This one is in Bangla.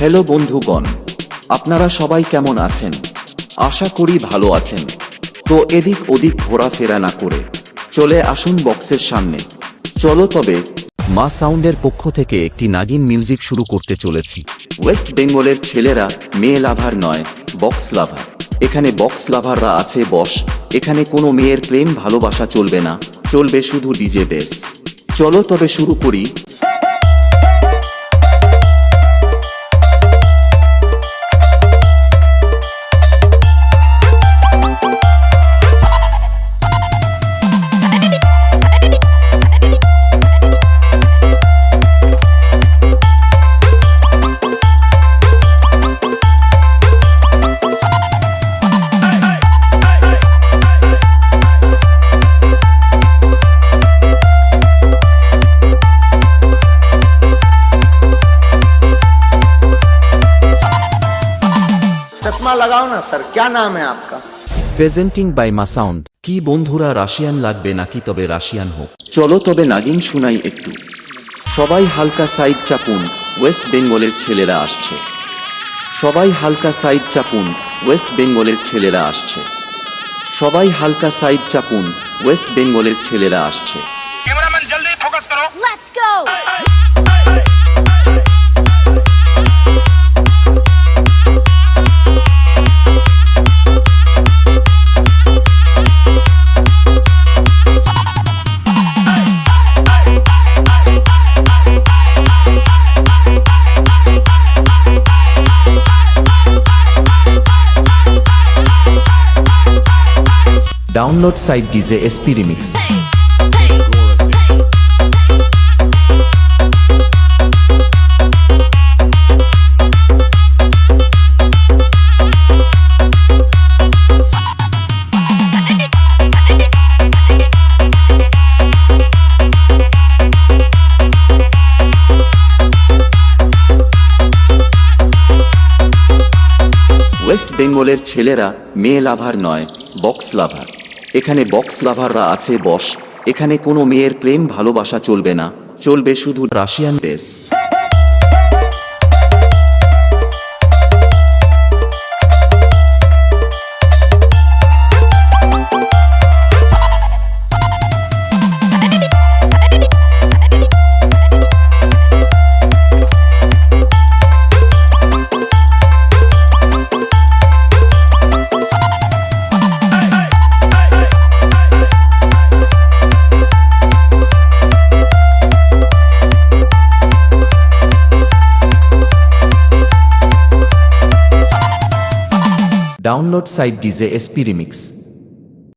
হ্যালো বন্ধুগণ, আপনারা সবাই কেমন আছেন? আশা করি ভালো আছেন। তো এদিক ওদিক ঘোরাফেরা না করে চলে আসুন বক্সের সামনে। চলো তবে মা সাউন্ডের পক্ষ থেকে একটি নাগিন মিউজিক শুরু করতে চলেছি। ওয়েস্ট বেঙ্গলের ছেলেরা মেয়ে লাভার নয়, বক্স লাভার। এখানে বক্স লাভাররা আছে বস। এখানে কোনো মেয়ের প্রেম ভালোবাসা চলবে না, চলবে শুধু ডিজে বেস। চলো তবে শুরু করি। चश्मा लगाओ ना सर, क्या नाम है आपका? প্রেজেন্টিং বাই মা সাউন্ড। কি বন্ধুরা, রাশিয়ান লাগবে নাকি? তবে রাশিয়ান হোক। চলো তবে নাগিন শুনাই একটু। সবাই হালকা সাইড চাপুন, ওয়েস্ট বেঙ্গলের ছেলেরা আসছে। সবাই হালকা সাইড চাপুন, ওয়েস্ট বেঙ্গলের ছেলেরা আসছে। সবাই হালকা সাইড চাপুন, ওয়েস্ট বেঙ্গলের ছেলেরা আসছে। कैमरामैन जल्दी फोकस करो। Let's go! Download site DJ SP remix. West বেঙ্গলের ছেলেরা মেয়ে লাভার নয়, বক্স লাভার। এখানে বক্স লাভাররা আছে বস। এখানে কোনো মেয়ের প্রেম ভালোবাসা চলবে না, চলবে শুধু Russian bass. Download site DJ SP remix.